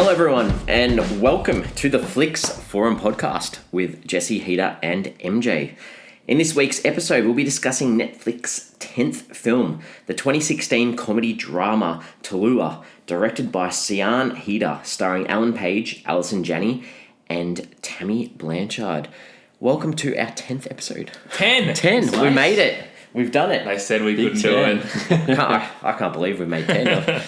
Hello everyone and welcome to the Flix Forum podcast with Sian Heder and MJ. In this week's episode we'll be discussing Netflix's 10th film, the 2016 comedy drama Tallulah, directed by Sian Heder, starring Ellen Page, Allison, Janney and Tammy Blanchard. Welcome to our 10th episode. 10! 10! Nice. We made it! We've done it. They said we couldn't do it. I can't believe we've made 10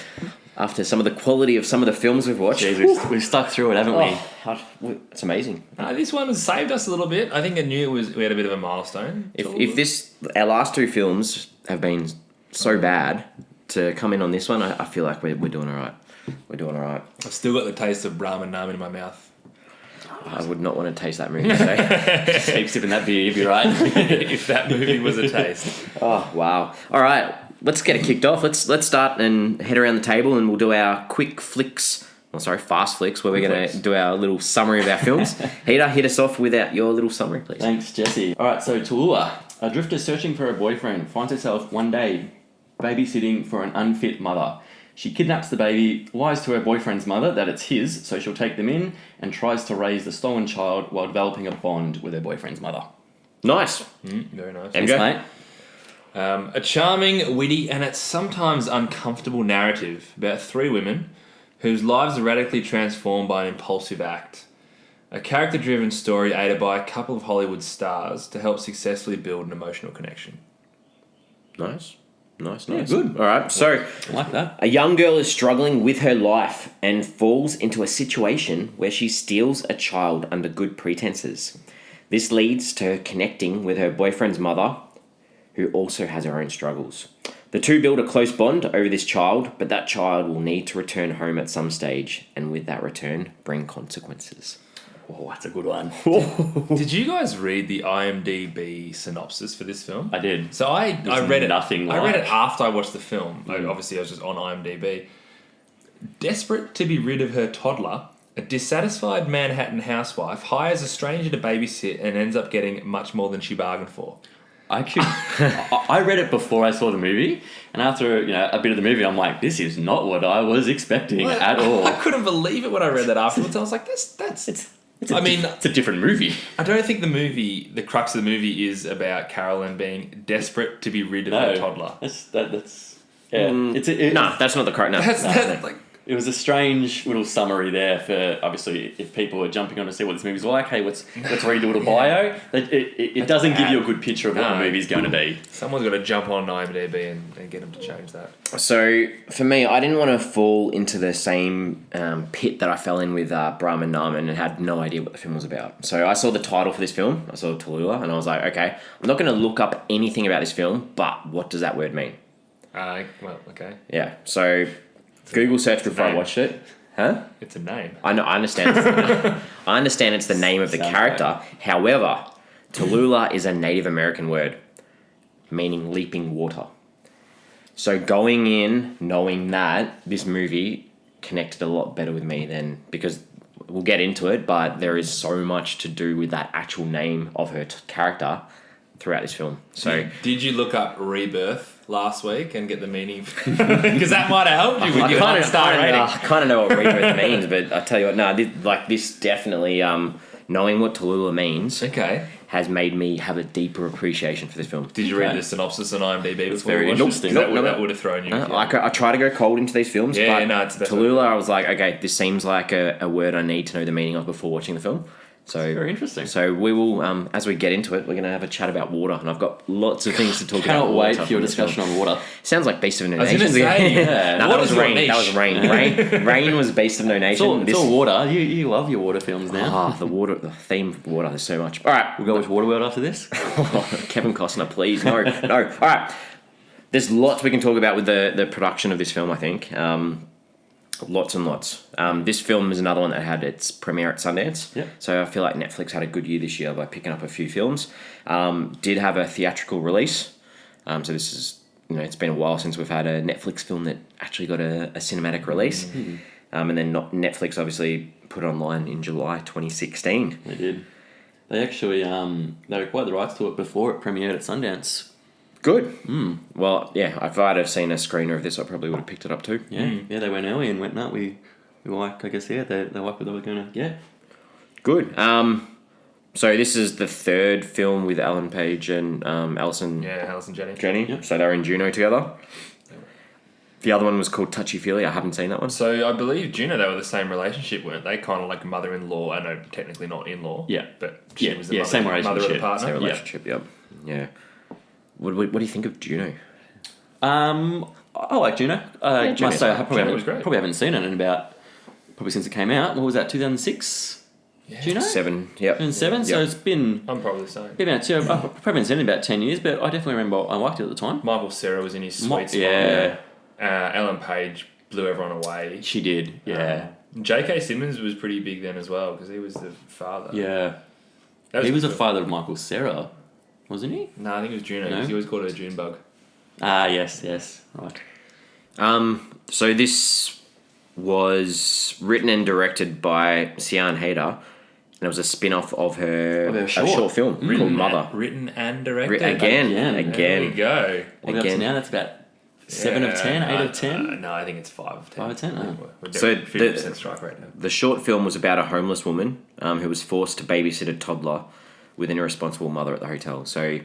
after some of the quality of some of the films we've watched. Jeez, we've stuck through it, haven't we? It's amazing. This one has saved us a little bit. I think I knew we had a bit of a milestone. If our last two films have been so bad, to come in on this one, I feel like we're doing all right. We're doing all right. I've still got the taste of ramen namen in my mouth. I would not want to taste that movie today. Just keep sipping that beer, you'd be right. If that movie was a taste. Oh, wow. All right, let's get it kicked off. Let's start and head around the table and we'll do our fast flicks, where we're going to do our little summary of our films. Heder, hit us off with your little summary, please. Thanks, Jesse. All right, so Tallulah, a drifter searching for a boyfriend, finds herself one day babysitting for an unfit mother. She kidnaps the baby, lies to her boyfriend's mother that it's his, so she'll take them in, and tries to raise the stolen child while developing a bond with her boyfriend's mother. Nice. Very nice. MJ? Thanks, mate. A charming, witty, and it's sometimes uncomfortable narrative about three women whose lives are radically transformed by an impulsive act. A character-driven story aided by a couple of Hollywood stars to help successfully build an emotional connection. Nice. Yeah, good. All right, so I like that. a young girl is struggling with her life and falls into a situation where she steals a child under good pretenses. This leads to her connecting with her boyfriend's mother, who also has her own struggles. The two build a close bond over this child, but that child will need to return home at some stage, and with that return, bring consequences. Oh, that's a good one. Did you guys read the IMDb synopsis for this film? I did. So I read it. Nothing I read it like. after I watched the film. Like, obviously, I was just on IMDb. Desperate to be rid of her toddler, a dissatisfied Manhattan housewife hires a stranger to babysit and ends up getting much more than she bargained for. I read it before I saw the movie, and after a bit of the movie, I'm like, this is not what I was expecting at all. I couldn't believe it when I read that afterwards. I was like, that's. It's a different movie. I don't think the crux of the movie is about Carolyn being desperate to be rid of her toddler. That's yeah. No, that's not the correct. No, It was a strange little summary there for, obviously, if people are jumping on to see what this movie's like, hey, let's read a little bio. It doesn't give you a good picture of what the movie's going to be. Someone's got to jump on IMDb and get them to change that. So, for me, I didn't want to fall into the same pit that I fell in with Brahman Naman and had no idea what the film was about. So, I saw the title for this film, I saw Tallulah, and I was like, okay, I'm not going to look up anything about this film, but what does that word mean? Well, okay. Yeah, so Google search before I watched it. Huh? It's a name. I know. I understand. I understand it's the name of the character. However, Tallulah is a Native American word meaning leaping water. So going in knowing that, this movie connected a lot better with me because we'll get into it, but there is so much to do with that actual name of her character throughout this film. So did you look up Rebirth last week and get the meaning? Because that might have helped you with your one-star rating. I kind of know what rebirth means, but I tell you what, this definitely, knowing what Tallulah means, has made me have a deeper appreciation for this film. Did you read the synopsis on IMDb before very you watched interesting. it? That would have thrown you. I try to go cold into these films, but it's the best Tallulah, I was like, okay, this seems like a word I need to know the meaning of before watching the film. So very interesting. So we will, as we get into it, we're going to have a chat about water, and I've got lots of things to talk about. Cannot wait for your discussion on water. Sounds like Beast of No I was Nation. going to say, No, that was rain. That was rain. Rain was Beast of No Nation. It's all water. You love your water films now. The theme of water. There's so much. All right, we'll go with Waterworld after this. Kevin Costner, please. No. All right. There's lots we can talk about with the production of this film, I think. Lots and lots. This film is another one that had its premiere at Sundance. Yep. So I feel like Netflix had a good year this year by picking up a few films. Did have a theatrical release. So this is, it's been a while since we've had a Netflix film that actually got a cinematic release. Mm-hmm. And then Netflix obviously put it online in July 2016. They did. They actually they acquired the rights to it before it premiered at Sundance. Good. Well, yeah, if I'd have seen a screener of this, I probably would have picked it up too. Yeah, they went early and went, no, we like, I guess, they like what they were going to get. Good. So this is the third film with Alan Page and Allison. Yeah, Allison Janney. Yep. So they're in Juno together. The other one was called Touchy Feely. I haven't seen that one. So I believe Juno, they were the same relationship, weren't they? Kind of like mother-in-law. I know technically not in-law. Yeah. But she was the same mother of the relationship. partner. Same relationship, yep. Yeah. What do you think of Juno? I like Juno. I must say, I Juno was great. probably haven't seen it in probably since it came out. What was that, 2006? Yeah. Juno? 7, yep. 2007, so Yep. it's been... I'm probably the same. I've probably haven't seen it in about 10 years, but I definitely remember I liked it at the time. Michael Cera was in his sweet spot. Yeah. Ellen Page blew everyone away. She did, yeah. J.K. Simmons was pretty big then as well because he was the father. Yeah. That He was the good. father of Michael Cera, wasn't he? No, I think it was Juno. No? 'Cause he always called her a June bug. Ah, yes, right. So this was written and directed by Sian Heder, and it was a spin-off of her Of her a short. short film called Mother. Written and directed. Again. There we Again. go. What are we up to Again. now? That's about 7 of 10, 8 of 10? No, I think it's 5 of 10. 5 of 10, oh. We're So so 50% strike rate now. The short film was about a homeless woman who was forced to babysit a toddler with an irresponsible mother at the hotel. So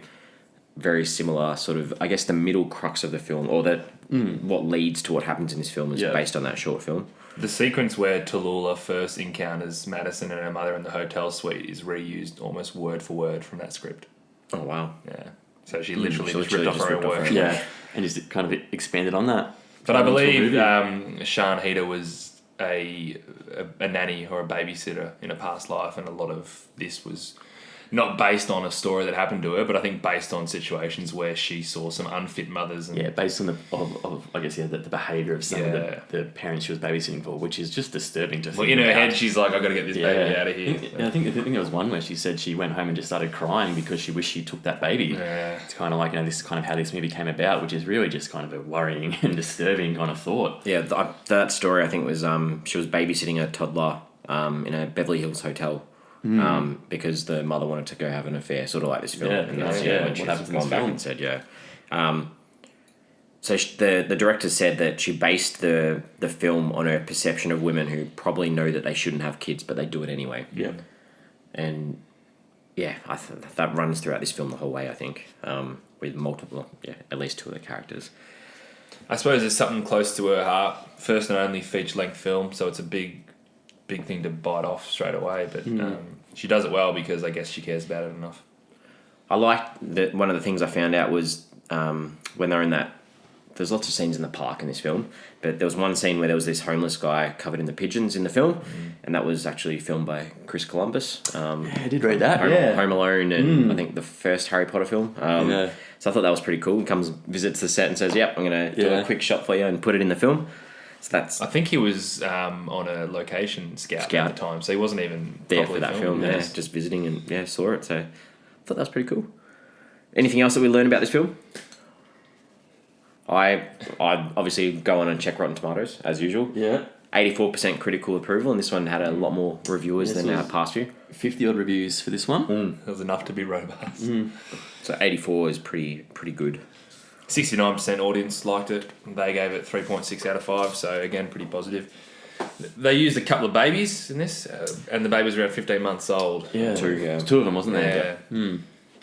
very similar sort of, I guess, the middle crux of the film, or that what leads to what happens in this film is based on that short film. The sequence where Tallulah first encounters Madison and her mother in the hotel suite is reused almost word for word from that script. Oh, wow. Yeah. So she literally She just ripped off her own work. Yeah, and just kind of expanded on that. But I Into a believe movie. Sian Heder was a nanny or a babysitter in a past life, and a lot of this was not based on a story that happened to her, but I think based on situations where she saw some unfit mothers. And Yeah, based on the behaviour of some Yeah. of the parents she was babysitting for, which is just disturbing to think well, in her about. head, she's like, "I've got to get this baby out of here." I think there was one where she said she went home and just started crying because she wished she took that baby. Yeah. It's kind of like, this is kind of how this movie came about, which is really just kind of a worrying and disturbing kind of thought. Yeah, that story, I think, was she was babysitting a toddler in a Beverly Hills hotel. Because the mother wanted to go have an affair, sort of like this film. Yeah, and that's yeah, when what she's happens in gone this back film. and said, So the director said that she based the film on her perception of women who probably know that they shouldn't have kids, but they do it anyway. Yeah. And yeah, that runs throughout this film the whole way, I think, with multiple, at least 2 of the characters. I suppose it's something close to her heart. First and only feature-length film, so it's a big thing to bite off straight away. But she does it well because I guess she cares about it enough. I liked that one of the things I found out was when they're in that. There's lots of scenes in the park in this film, but there was one scene where there was this homeless guy covered in the pigeons in the film, and that was actually filmed by Chris Columbus. I did read that. Home Alone, and I think the first Harry Potter film. So I thought that was pretty cool. He comes, visits the set, and says, "Yep, I'm going to do a quick shot for you and put it in the film." So that's I think he was on a location scout at the time, so he wasn't even there properly for that filmed. film. Just visiting and saw it. So I thought that was pretty cool. Anything else that we learned about this film? I obviously go on and check Rotten Tomatoes as usual. Yeah. 84% critical approval, and this one had a lot more reviewers than our past few. 50 odd reviews for this one. It was enough to be robust. So 84 is pretty good. 69% audience liked it. They gave it 3.6 out of 5, so again, pretty positive. They used a couple of babies in this, and the babies were around 15 months old. Yeah. 2 2 of them, wasn't there? Yeah.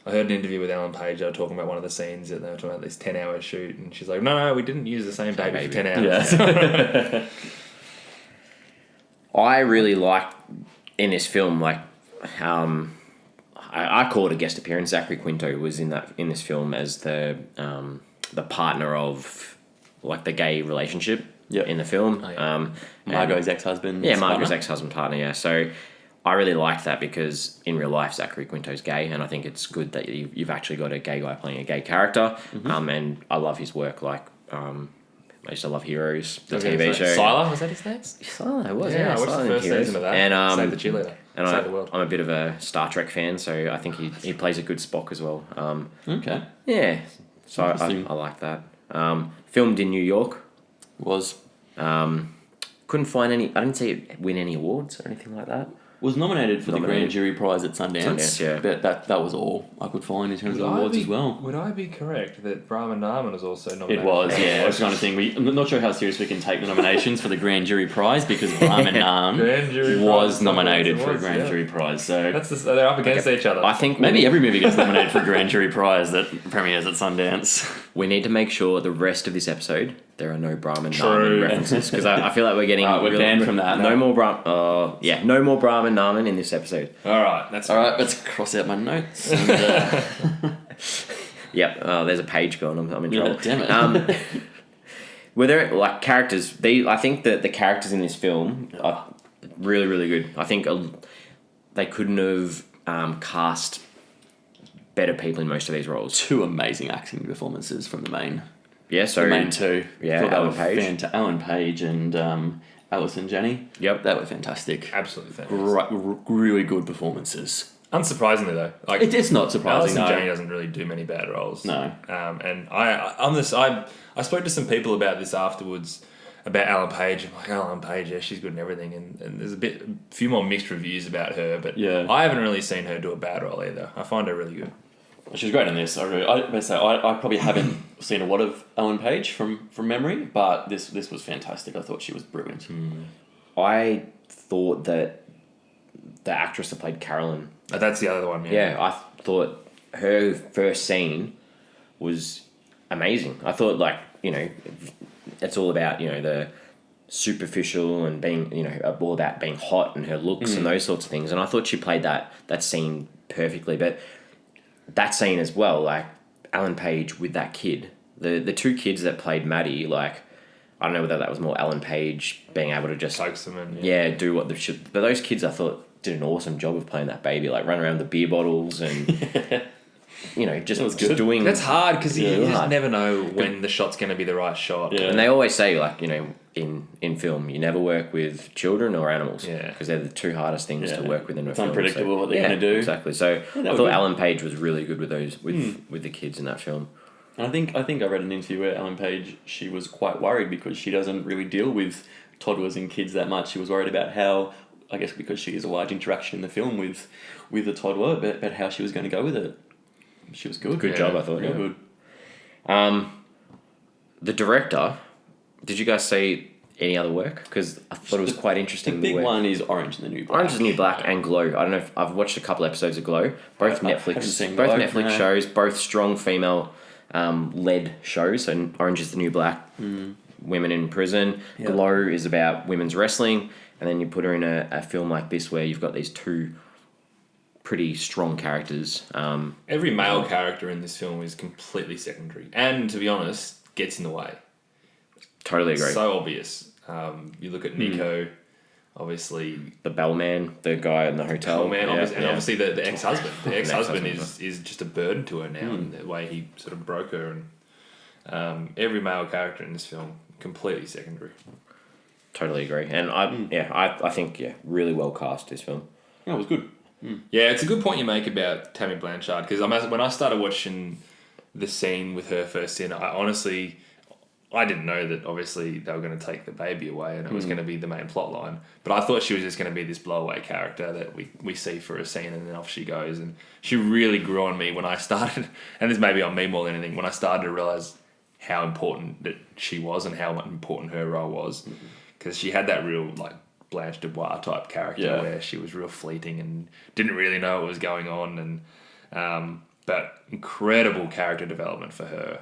I heard an interview with Ellen Page. They were talking about one of the scenes, and they were talking about this 10-hour shoot, and she's like, "No, we didn't use the same baby for 10 hours." Yeah. I really liked in this film, like, I call it a guest appearance. Zachary Quinto was in this film as the partner of, like, the gay relationship in the film. Oh, yeah. Margot's ex-husband. Yeah, Margot's ex-husband partner, yeah. So I really liked that because in real life, Zachary Quinto's gay, and I think it's good that you've actually got a gay guy playing a gay character. And I love his work. Like, I used to love Heroes, the TV show. Siler, was that his name? Siler, it was, Yeah, I watched Siler the in first Heroes. season of that. And, Save the cheerleader. And Save the world. I'm a bit of a Star Trek fan, so I think he plays a good Spock as well. Okay. Yeah, so I like that. Filmed in New York. Was. Couldn't find any. I didn't see it win any awards or anything like that. Was nominated for the Nominated. Grand Jury Prize at Sundance. Sundance, yeah. But that was all I could find in terms of awards as well. Would I be correct that Brahma Narman was also nominated? It was, yeah. It was kind of thing. I'm not sure how serious we can take the nominations for the Grand Jury Prize because Brahma Narman Grand Jury was Prize, nominated for a was, Grand yeah. Jury Prize. So They're up against each other. I think maybe every movie gets nominated for a Grand Jury Prize that premieres at Sundance. we need to make sure the rest of this episode there are no Brahman True. Narman references because I feel like we're getting We're banned from that. No more no more Brahman Narman in this episode. All right, that's All right, let's cross out my notes. And, Yep. There's a page gone. I'm in trouble. damn it. Were there like characters? I think that the characters in this film are really, really good. I think they couldn't have cast better people in most of these roles. Two amazing acting performances from the main. Yeah. So The main two. Yeah, Thought they Alan were Page. Alan Page and Allison Janney. Yep. They were fantastic. absolutely fantastic. Really good performances. Unsurprisingly, though, like It's not surprising. Allison No. Janney doesn't really do many bad roles. No. And I spoke to some people about this afterwards about Alan Page. I'm like, Alan Page, yeah, she's good and everything. And there's a few more mixed reviews about her, but Yeah. I haven't really seen her do a bad role either. I find her really good. She's great in this. I probably haven't seen a lot of Ellen Page from memory, but this was fantastic. I thought she was brilliant. I thought that the actress that played Carolyn. That's the other one. Yeah, I thought her first scene was amazing. I thought it's all about the superficial and being all about being hot and her looks and those sorts of things. And I thought she played that scene perfectly. But that scene as well, like Ellen Page with that kid, the two kids that played Maddie, like I don't know whether that was more Ellen Page being able to just Coax them in. do what they should. But those kids, I thought, did an awesome job of playing that baby, like run around with the beer bottles and just doing. That's hard because you just hard. never know when the shot's going to be the right shot. Yeah. And they always say, like, in film, you never work with children or animals. Yeah. Because they're the two hardest things to work with in a It's film. unpredictable what they're gonna do. Exactly. So I were thought good. Ellen Page was really good with those with the kids in that film. And I think I read an interview where Ellen Page, she was quite worried because she doesn't really deal with toddlers and kids that much. She was worried about how, I guess because she is a large interaction in the film with the toddler, but how she was going to go with it. She was good. Good job, I thought. Real Yeah. good. The director, did you guys see any other work? Because I thought it was quite The interesting. big work. one is Orange and the New Black. Orange is the New Black and Glow. I don't know if I've watched a couple episodes of Glow. Both I haven't seen both Glow, Netflix no. shows. Both strong female led shows. And Orange is the New Black, women in prison. Yeah. Glow is about women's wrestling. And then you put her in a film like this where you've got these two pretty strong characters. Every male character in this film is completely secondary, and to be honest, gets in the way. Totally agree. So obvious. You look at Nico, obviously. The bellman, the guy in the hotel. Oh man, Yeah, and obviously the ex-husband. The ex-husband ex-husband, is just a burden to her now, and the way he sort of broke her, and every male character in this film completely secondary. Totally agree. And I think really well cast this film. Yeah, it was good. Yeah, it's a good point you make about Tammy Blanchard, because when I started watching the scene with her first in, I didn't know that obviously they were going to take the baby away and it was going to be the main plot line. But I thought she was just going to be this blowaway character that we see for a scene and then off she goes. And she really grew on me when I started, and this may be on me more than anything, when I started to realise how important that she was and how important her role was. Because she had that real Blanche Dubois type character where she was real fleeting and didn't really know what was going on, and but incredible character development for her.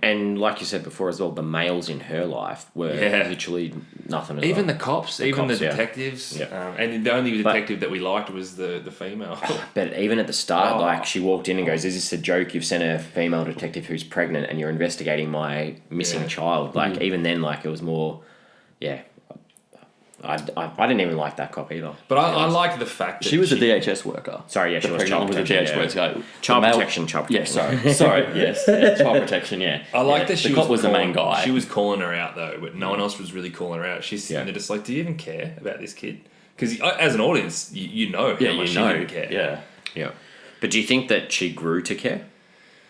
And like you said before as well, the males in her life were literally nothing. Even the cops, even the cops, yeah. detectives, Yeah. and the only detective that we liked was the female. But even at the start, she walked in and goes, "Is this a joke? You've sent a female detective who's pregnant and you're investigating my missing child." Even then, it was more, I didn't even like that cop either. But I liked the fact that She was a DHS worker. Sorry, yeah, she was child was a protection. DHS worker. Child The male- protection. Yeah, sorry, yes, child protection. Yeah, I like that she the cop was the main calling- guy. She was calling her out though, but no one else was really calling her out. She's sitting there just do you even care about this kid? Because as an audience, you know how much she didn't care. Yeah. But do you think that she grew to care?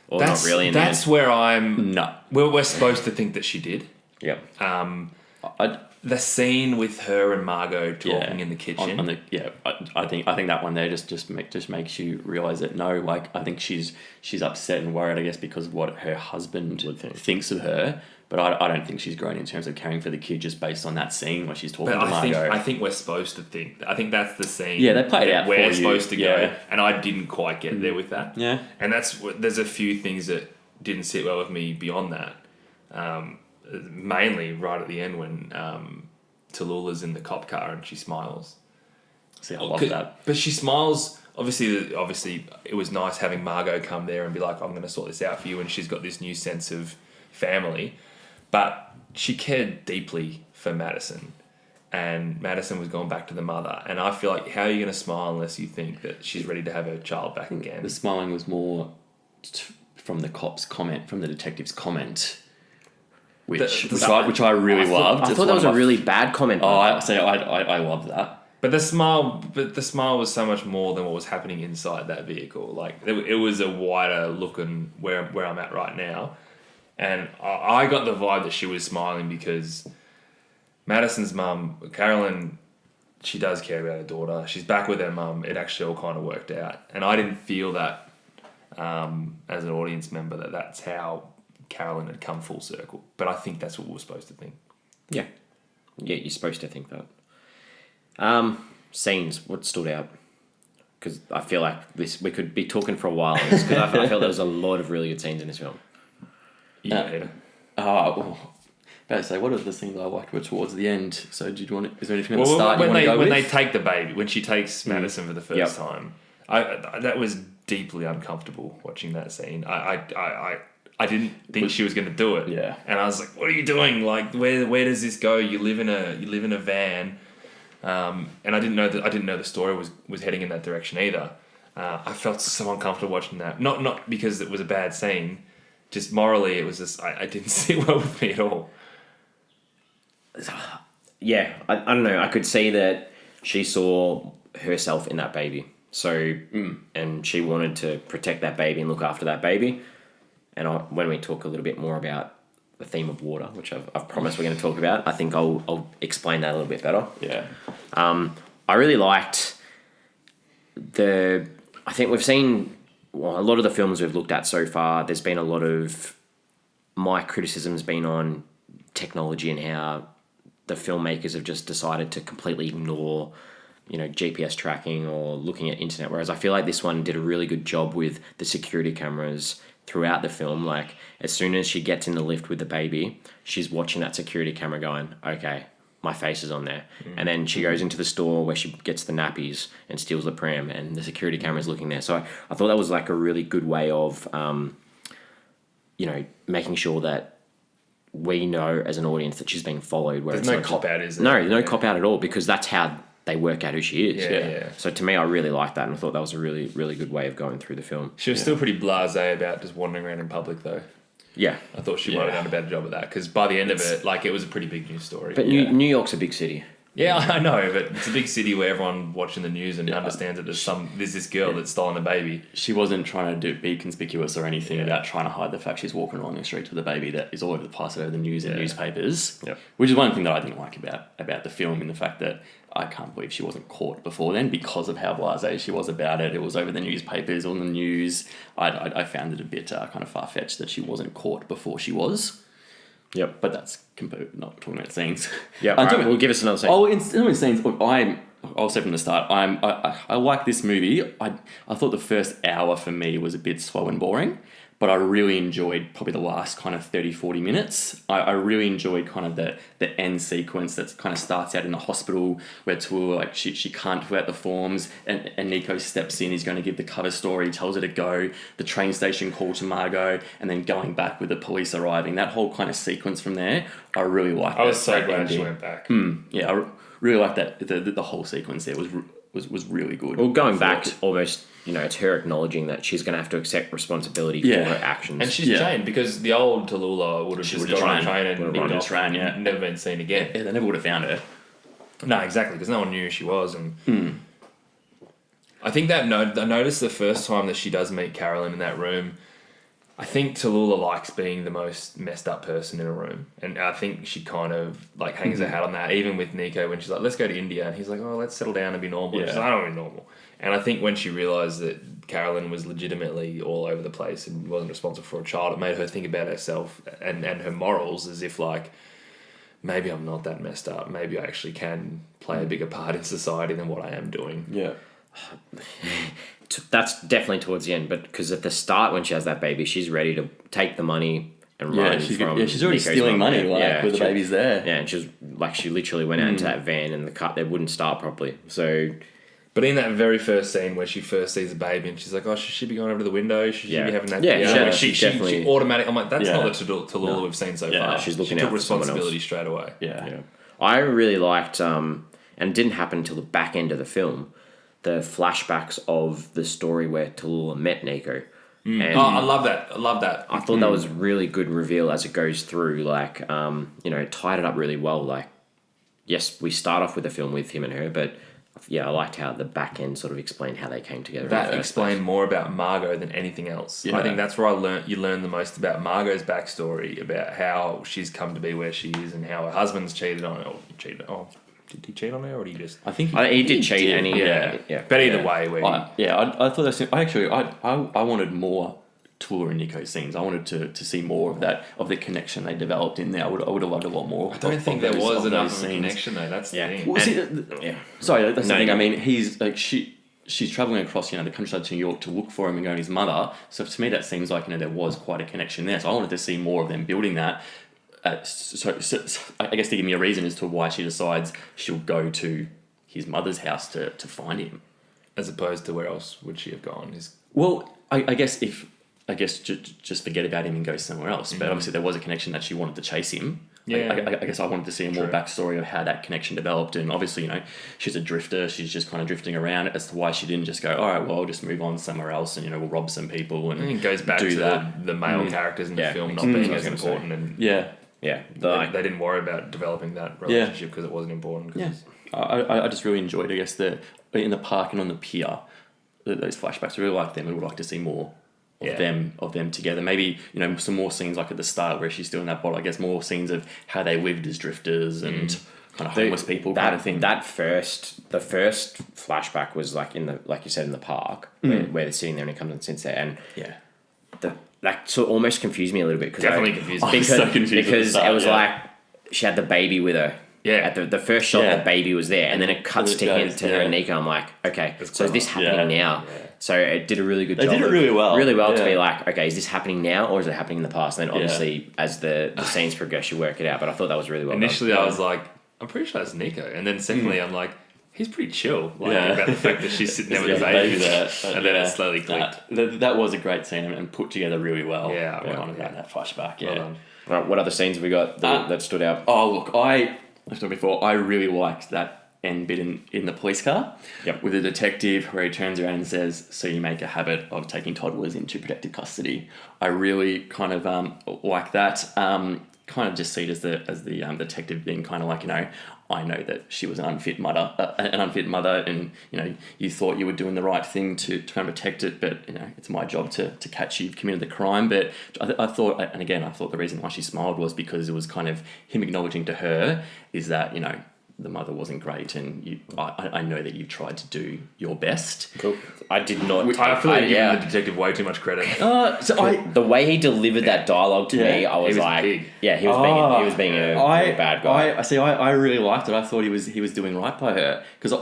Or not really in the That's end? where I'm... No. We're supposed to think that she did. Yeah. I the scene with her and Margot talking in the kitchen. I think that one there just makes you realise that no, like I think she's upset and worried, I guess, because of what her husband thinks of her. But I don't think she's grown in terms of caring for the kid just based on that scene where she's talking to Margot. I think we're supposed to think. I think that's the scene. Yeah, they played out. We're supposed to go, and I didn't quite get there with that. Yeah, and there's a few things that didn't sit well with me beyond that. Mainly right at the end when Tallulah's in the cop car and she smiles. See, I love that. But she smiles. Obviously, it was nice having Margot come there and be like, "I'm going to sort this out for you," and she's got this new sense of family. But she cared deeply for Madison, and Madison was going back to the mother. And I feel like, how are you going to smile unless you think that she's ready to have her child back again? The smiling was more from the cop's comment, from the detective's comment, which I really loved. I thought that was a really bad comment. I loved that. But the smile was so much more than what was happening inside that vehicle. Like it was a wider look on where I'm at right now. And I got the vibe that she was smiling because Madison's mum, Carolyn, she does care about her daughter. She's back with her mum. It actually all kind of worked out. And I didn't feel that as an audience member that's how Carolyn had come full circle. But I think that's what we were supposed to think. Yeah. Yeah, you're supposed to think that. Scenes, what stood out? Because I feel like we could be talking for a while. Because I felt there was a lot of really good scenes in this film. Yeah. About to say, what are the scenes I liked were towards the end? So, is there anything at the start when they take the baby, when she takes Madison for the first time, that was deeply uncomfortable watching that scene. I didn't think she was going to do it. Yeah. And I was like, what are you doing? Like, where does this go? You live in a van, and I didn't know the story was heading in that direction either. I felt so uncomfortable watching that. Not because it was a bad scene. Just morally, it was just I didn't sit well with me at all. Yeah, I don't know. I could see that she saw herself in that baby. So, and she wanted to protect that baby and look after that baby. And when we talk a little bit more about the theme of water, which I've promised we're going to talk about, I think I'll explain that a little bit better. Yeah. I really liked I think we've seen... Well, a lot of the films we've looked at so far, there's been a lot of... My criticism's been on technology and how the filmmakers have just decided to completely ignore, GPS tracking or looking at internet. Whereas I feel like this one did a really good job with the security cameras throughout the film. Like, as soon as she gets in the lift with the baby, she's watching that security camera going, okay, my face is on there. And then she goes into the store where she gets the nappies and steals the pram and the security camera's looking there. So I thought that was like a really good way of, making sure that we know as an audience that she's being followed. Where There's no cop-out, is there? No cop-out at all, because that's how they work out who she is. Yeah. So to me, I really liked that, and I thought that was a really, really good way of going through the film. She was still pretty blasé about just wandering around in public, though. Yeah. I thought she might have done a better job of that, because by the end of it, it was a pretty big news story. But New York's a big city. Yeah, I know, but it's a big city where everyone watching the news and understands that there's this girl that's stolen a baby. She wasn't trying to be conspicuous or anything about trying to hide the fact she's walking along the street with a baby that is all over the place over the news and newspapers. Yep. Which is one thing that I didn't like about the film, in the fact that I can't believe she wasn't caught before then because of how blasé she was about it. It was over the newspapers, on the news. I found it a bit kind of far-fetched that she wasn't caught before she was. Yep. But that's not talking about scenes. Yeah, right, we'll give us another scene. In scenes, look, I'll say from the start, I like this movie. I thought the first hour for me was a bit slow and boring, but I really enjoyed probably the last kind of 30, 40 minutes. I really enjoyed kind of the end sequence that kind of starts out in the hospital where Tallulah, she can't fill out the forms and Nico steps in, he's going to give the cover story, tells her to go, the train station call to Margot, and then going back with the police arriving. That whole kind of sequence from there, I really liked. I was so glad she went back. Yeah, I really liked that. The whole sequence there was really good. Well, going back, almost, it's her acknowledging that she's going to have to accept responsibility for her actions. And she's chained, because the old Tallulah would have just got on a train and never been seen again. Yeah, they never would have found her. No, exactly, because no one knew who she was. And I think I noticed the first time that she does meet Carolyn in that room, I think Tallulah likes being the most messed up person in a room, and I think she kind of like hangs her hat on that. Even with Nico, when she's like, "Let's go to India," and he's like, "Oh, let's settle down and be normal." Yeah. She's like, "I don't want to be normal." And I think when she realised that Carolyn was legitimately all over the place and wasn't responsible for a child, it made her think about herself and her morals as if like, maybe I'm not that messed up. Maybe I actually can play a bigger part in society than what I am doing. Yeah. That's definitely towards the end, but because at the start when she has that baby, she's ready to take the money and run she's from she's already Nico's stealing mum. money with the baby's there. Yeah, and she literally went out into that van and the car they wouldn't start properly. So, but in that very first scene where she first sees the baby and she's like, "Oh, should she be going over to the window? Should she be having that?" She automatically. I'm like, that's not the Tallulah we've seen so far. She's looking she out took for someone responsibility else. straight away. Yeah. I really liked, and it didn't happen until the back end of the film, the flashbacks of the story where Tallulah met Nico. And I love that. I thought that was a really good reveal as it goes through. Like, tied it up really well. Like, yes, we start off with the film with him and her, but yeah, I liked how the back end sort of explained how they came together. That explained more about Margot than anything else. Yeah. I think that's where you learn the most about Margot's backstory, about how she's come to be where she is and how her husband's cheated on her. Did he cheat on her, or did he just? I think he did cheat. And But either way, I thought that's. I wanted more Tallulah and Nico scenes. I wanted to see more of that, of the connection they developed in there. I would have loved a lot more. I don't think there was enough of a connection though. That's the thing. Well, sorry, that's the thing. I mean, he's like she's traveling across the countryside to New York to look for him and go to his mother. So to me, that seems like there was quite a connection there. So I wanted to see more of them building that. So I guess to give me a reason as to why she decides she'll go to his mother's house to find him, as opposed to where else would she have gone? I guess just forget about him and go somewhere else. But obviously there was a connection that she wanted to chase him. Yeah, I guess I wanted to see a more backstory of how that connection developed. And obviously, she's a drifter. She's just kind of drifting around as to why she didn't just go, all right, well, I'll just move on somewhere else and, we'll rob some people. And it goes back to the male characters in the film not being as important. And they didn't worry about developing that relationship because it wasn't important. I just really enjoyed, I guess, in the park and on the pier, those flashbacks. I really liked them. I would like to see more of them together. Maybe some more scenes like at the start where she's doing that bottle. I guess more scenes of how they lived as drifters and kind of homeless people. Kind of thing. The first flashback was like you said in the park where they're sitting there and he comes and sits there and that sort of almost confused me a little bit because it was like she had the baby with her. Yeah, at the first shot, the baby was there, and then it cuts to her and Nico. I'm like, okay, so is this happening now? So it did a really good job. They did it really well. To be like, okay, is this happening now or is it happening in the past? And then obviously, as the scenes progress, you work it out. But I thought that was really well Initially, done. I was like, I'm pretty sure that's Nico. And then secondly, I'm like, he's pretty chill about the fact that she's sitting there with a baby there. And then it slowly clicked. That was a great scene and put together really well. That flashback. Right, what other scenes have we got that stood out? Oh, look, I've said before, I really liked that end bit in the police car with the detective where he turns around and says, "So you make a habit of taking toddlers into protective custody." I really kind of like that. Kind of just see it as the detective being kind of like, I know that she was an unfit mother, and you thought you were doing the right thing to kind of protect it, but it's my job to catch you. You've committed the crime. But I thought the reason why she smiled was because it was kind of him acknowledging to her is that the mother wasn't great, and I know that you tried to do your best. Cool. I did not. I feel like you're giving the detective way too much credit. The way he delivered that dialogue to me, I was like, big. He was being a bad guy. I really liked it. I thought he was doing right by her because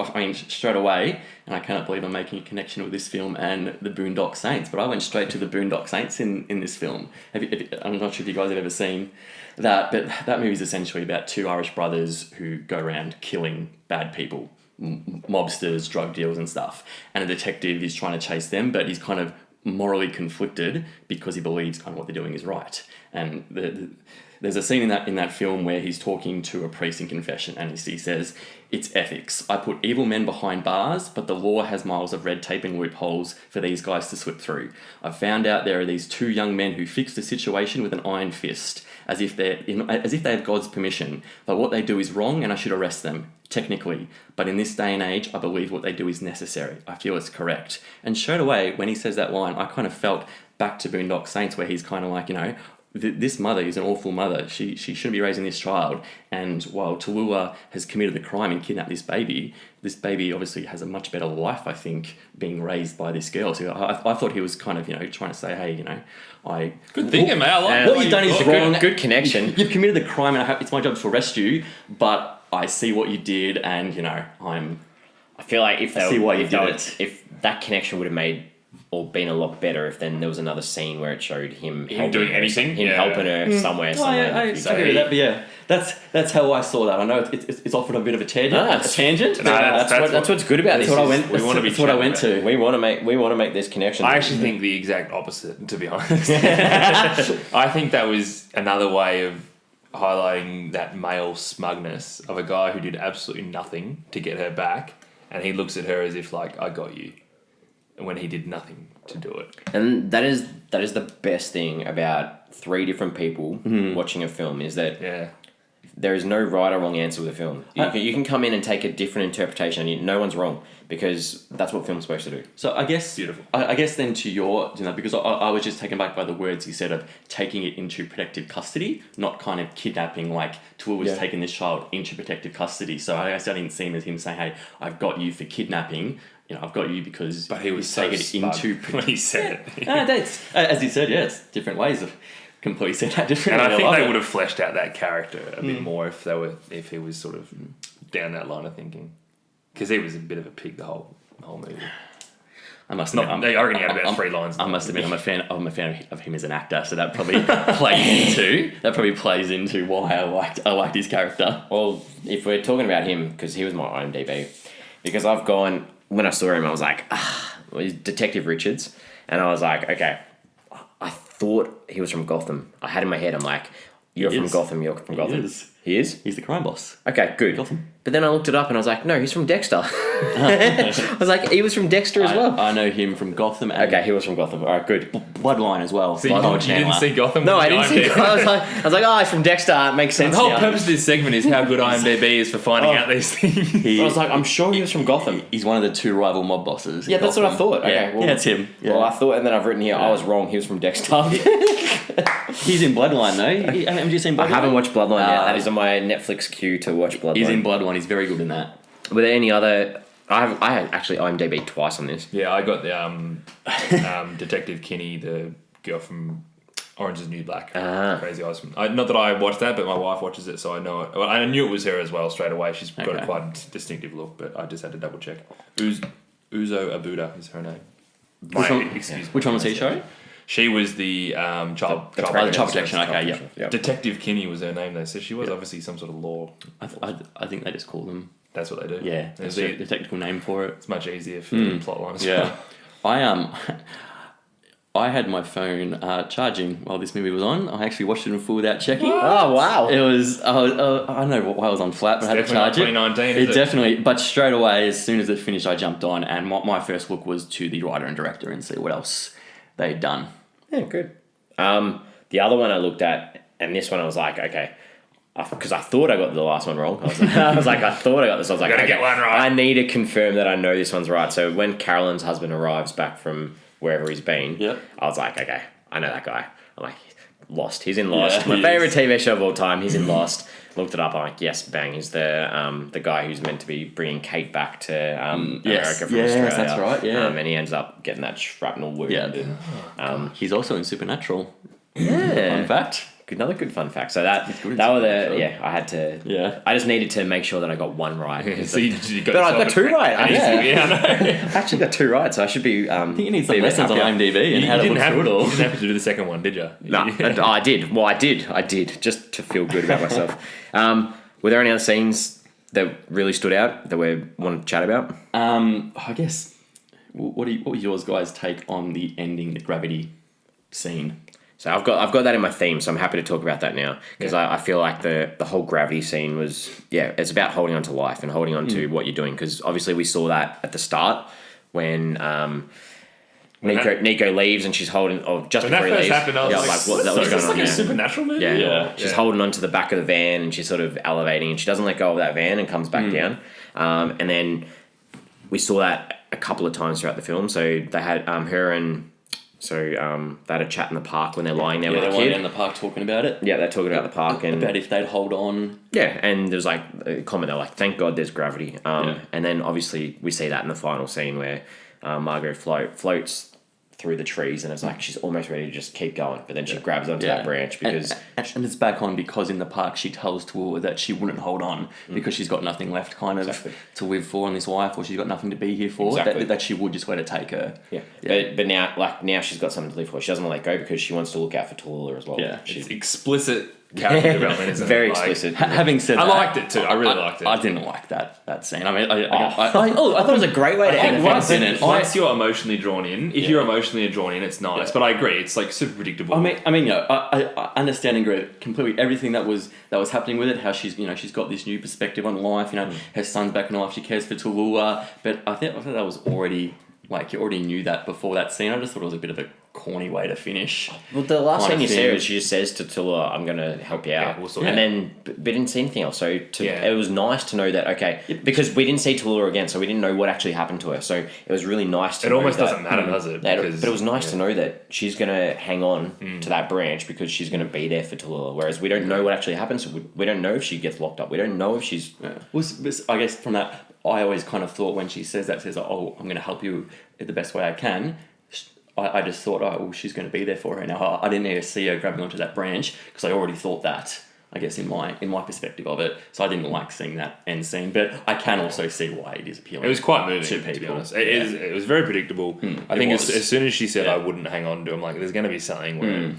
straight away, and I cannot believe I'm making a connection with this film and the Boondock Saints, but I went straight to the Boondock Saints in this film. I'm not sure if you guys have ever seen that, but that movie is essentially about two Irish brothers who go around killing bad people, mobsters, drug dealers and stuff. And a detective is trying to chase them, but he's kind of morally conflicted because he believes kind of what they're doing is right. And there's a scene in that film where he's talking to a priest in confession and he says, "It's ethics. I put evil men behind bars, but the law has miles of red tape and loopholes for these guys to slip through. I've found out there are these two young men who fix the situation with an iron fist, as if they have God's permission. But what they do is wrong and I should arrest them. technically, but in this day and age, I believe what they do is necessary. I feel it's correct. And straight away, when he says that line, I kind of felt back to Boondock Saints, where he's kind of like, this mother is an awful mother. She shouldn't be raising this child. And while Tallulah has committed the crime and kidnapped this baby obviously has a much better life, I think, being raised by this girl. So I thought he was kind of, trying to say, hey, Good thinking, mate. I like what you've done is wrong. Good connection. You've committed the crime, and it's my job to arrest you. But I see what you did, and I feel like if that connection would have made or been a lot better if then there was another scene where it showed him doing anything, helping her somewhere. I agree with that, but yeah, that's how I saw that. I know it's often a bit of a tangent. That's what's good about this. That's what I went to. We want to make this connection. I actually think the exact opposite, to be honest. I think that was another way of highlighting that male smugness of a guy who did absolutely nothing to get her back, and he looks at her as if like, I got you, when he did nothing to do it. And that is the best thing about three different people watching a film, is that there is no right or wrong answer with a film. You can come in and take a different interpretation, and no one's wrong, because that's what film's supposed to do. So I guess beautiful. I guess then to your, because I was just taken back by the words you said of taking it into protective custody, not kind of kidnapping, like Tallulah was taking this child into protective custody. So I guess I didn't see him as him saying, "Hey, I've got you for kidnapping." I've got you because. But he was so smug when he said it. That's as he said. Yeah, it's different ways of completely said that differently. And I think they would have fleshed out that character a bit more if he was sort of down that line of thinking, because he was a bit of a pig the whole movie. I must admit, I reckon he had about 3 lines. I must admit, I'm a fan of him as an actor, so that probably plays into why I liked his character. Well, if we're talking about him, because he was my IMDb, because I've gone, when I saw him, I was like, he's Detective Richards, and I was like, okay, I thought he was from Gotham. I had in my head, I'm like, you're from Gotham. He is? He's the crime boss. Okay, good. Gotham. But then I looked it up and I was like, no, he's from Dexter. I was like, he was from Dexter as well. I know him from Gotham. And okay, he was from Gotham. All right, good. Bloodline as well. So you didn't see Gotham? No, I didn't see Gotham. I was like, oh, he's from Dexter. It makes sense. The whole purpose of this segment is how good IMDb is for finding out these things. I was like, I'm sure he was from Gotham. He's one of the 2 rival mob bosses. Yeah, that's what I thought. Okay, well, that's him. Yeah. Well, I thought, and then I've written here, I was wrong. He was from Dexter. He's in Bloodline though. Have you seen Bloodline? I haven't watched Bloodline yet. That is on my Netflix queue to watch Bloodline. He's in Bloodline. He's very good in that. Were there any other? I had actually IMDb twice on this. Yeah, I got the Detective Kinney, the girl from Orange is the New Black. Crazy Awesome. Not that I watched that, but my wife watches it, so I know it. Well, I knew it was her as well straight away. She's got a quite distinctive look, but I just had to double check. Uzo Abuda is her name. Which one was he, sorry? She was the child protection. Okay, yeah. Detective Kinney was her name, though, so she was obviously some sort of law. I think they just call them. That's what they do. Yeah, there's the technical name for it. It's much easier for the plot lines. Yeah, I had my phone charging while this movie was on. I actually watched it in full without checking. What? Oh wow! It was I don't know why I was on flat, but I had to charge it. 2019. It definitely. But straight away, as soon as it finished, I jumped on, and my first look was to the writer and director and see what else they'd done. Yeah, good. The other one I looked at, and this one I was like, okay, because I thought I got the last one wrong. I thought I got this. I was like, gotta get one right. I need to confirm that I know this one's right. So when Carolyn's husband arrives back from wherever he's been, I was like, okay, I know that guy. I'm like, Lost. He's in Lost. My favorite TV show of all time. He's in Lost. Looked it up. I'm like, yes, bang. He's the guy who's meant to be bringing Kate back to America from Australia. Yes, that's right. Yeah, and he ends up getting that shrapnel wound. Yeah. He's also in Supernatural. Yeah. Fun fact. Another good fun fact. So that was I had to. Yeah. I just needed to make sure that I got one right. So I got 2 right. I know. I actually got 2 right, so I should be. I think you need some lessons on IMDb and how to look through it all. You didn't have to do the second one, did you? No, I did. Well, I did, just to feel good about myself. Were there any other scenes that really stood out that we want to chat about? I guess. What was yours guys' take on the ending, the gravity scene? So I've got that in my theme, so I'm happy to talk about that now because I feel like the whole gravity scene was it's about holding on to life and holding on to what you're doing because obviously we saw that at the start when Nico leaves and she's holding. Oh, just When before that he first leaves. happened, I was like, what was is going this on like a here? supernatural movie? Yeah. She's holding onto the back of the van and she's sort of elevating and she doesn't let go of that van and comes back down. And then we saw that a couple of times throughout the film. So they had her and they had a chat in the park when they're lying there with the they're kid. lying down in the park talking about it. Yeah, they're talking about the park and about if they'd hold on. Yeah, and there's like a comment they're like, "Thank God there's gravity." And then obviously we see that in the final scene where Margot floats through the trees and it's like she's almost ready to just keep going, but then she grabs onto that branch because and it's back on because in the park she tells Tallulah that she wouldn't hold on because she's got nothing left kind of to live for in this life, or she's got nothing to be here for. That she would just let it take her. But now she's got something to live for. She doesn't want to let go because she wants to look out for Tallulah as well. It's explicit character development, isn't very it? explicit. Having said I that, liked it too. I really liked it. I didn't like that scene. I mean, I thought it was a great way to end it. Once you're emotionally drawn in, if you're emotionally drawn in, it's nice. But I agree, it's like super predictable. I mean, I understand and agree completely everything that was happening with it. How she's got this new perspective on life. Her son's back in life. She cares for Tallulah. But I thought that was already like you already knew that before that scene. I just thought it was a bit of a corny way to finish. Well, the last thing you see is she just says to Tallulah, "I'm going to help you out," and then we didn't see anything else. So it was nice to know that because we didn't see Tallulah again, so we didn't know what actually happened to her. So it was really nice to. It know almost that, doesn't matter, does it? But it was nice to know that she's going to hang on to that branch because she's going to be there for Tallulah. Whereas we don't know what actually happens. So we don't know if she gets locked up. We don't know if she's. I guess from that, I always kind of thought when she says, "Oh, I'm going to help you the best way I can." I just thought, oh, well, she's going to be there for her. Now, I didn't need to see her grabbing onto that branch because I already thought that, I guess, in my perspective of it. So I didn't like seeing that end scene, but I can also see why it is appealing. It was quite moving, to be honest. It was very predictable. I think as soon as she said I wouldn't hang on to him, like, there's going to be something where...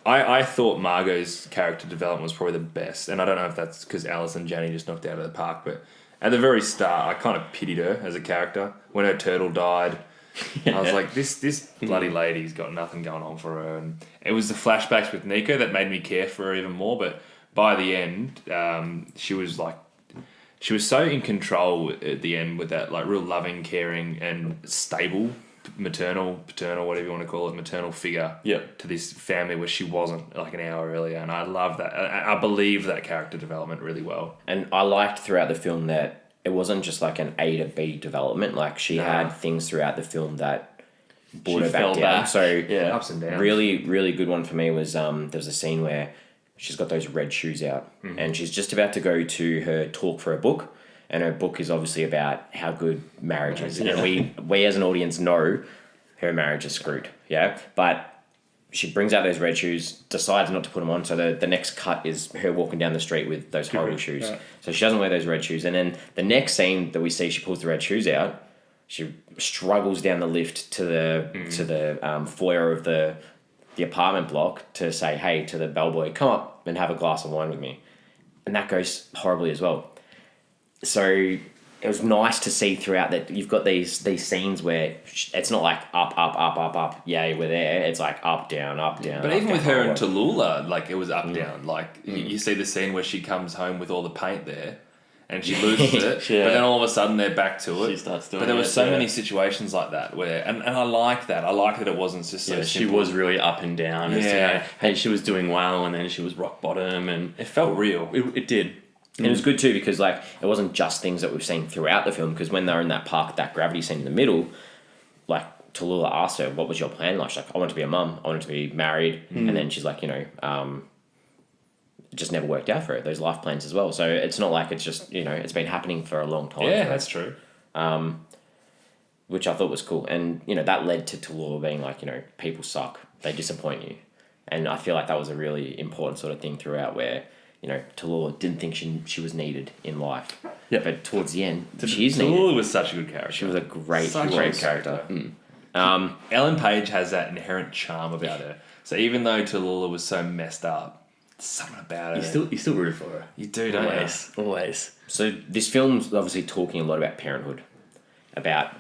I thought Margot's character development was probably the best, and I don't know if that's because Allison and Janney just knocked out of the park, but at the very start, I kind of pitied her as a character. When her turtle died... I was like, this bloody lady's got nothing going on for her, and it was the flashbacks with Nico that made me care for her even more. But by the end, she was so in control at the end with that like real loving, caring, and stable maternal, paternal, whatever you want to call it, maternal figure to this family where she wasn't like an hour earlier, and I love that. I believe that character development really well, and I liked throughout the film that. It wasn't just like an A to B development. Like she had things throughout the film that brought her back down. So ups and downs. Really, really good one for me was there was a scene where she's got those red shoes out and she's just about to go to her talk for a book, and her book is obviously about how good marriage is. And we as an audience know her marriage is screwed. Yeah, but. She brings out those red shoes, decides not to put them on, so the next cut is her walking down the street with those horrible shoes. Yeah. So she doesn't wear those red shoes. And then the next scene that we see, she pulls the red shoes out, she struggles down the lift to the foyer of the apartment block to say, hey, to the bellboy, come up and have a glass of wine with me. And that goes horribly as well. So... It was nice to see throughout that you've got these scenes where it's not like up, yay, we're there. It's like up, down, up, down. But even with her and Tallulah, like it was up, down. Like you see the scene where she comes home with all the paint there and she loses it, but then all of a sudden they're back to it. She starts doing it. But there were so many situations like that where, and I like that. I like that it wasn't just so simple. She was really up and down. Hey, she was doing well and then she was rock bottom, and it felt real. It did. And it was good too because like it wasn't just things that we've seen throughout the film, because when they're in that park, that gravity scene in the middle, like Tallulah asked her, what was your plan? Like, she's like, I wanted to be a mum, I wanted to be married, and then she's like, it just never worked out for her, those life plans as well. So it's not like it's just, it's been happening for a long time. Yeah, that's true. Which I thought was cool. And, that led to Tallulah being like, people suck, they disappoint you. And I feel like that was a really important sort of thing throughout where, Tallulah didn't think she was needed in life. Yeah. But towards the end, she is needed. Tallulah was such a good character. She was a great character. Ellen Page has that inherent charm about her. So even though Tallulah was so messed up, something about her. You still rooted for her. You do, don't you? Always. So this film's obviously talking a lot about parenthood, about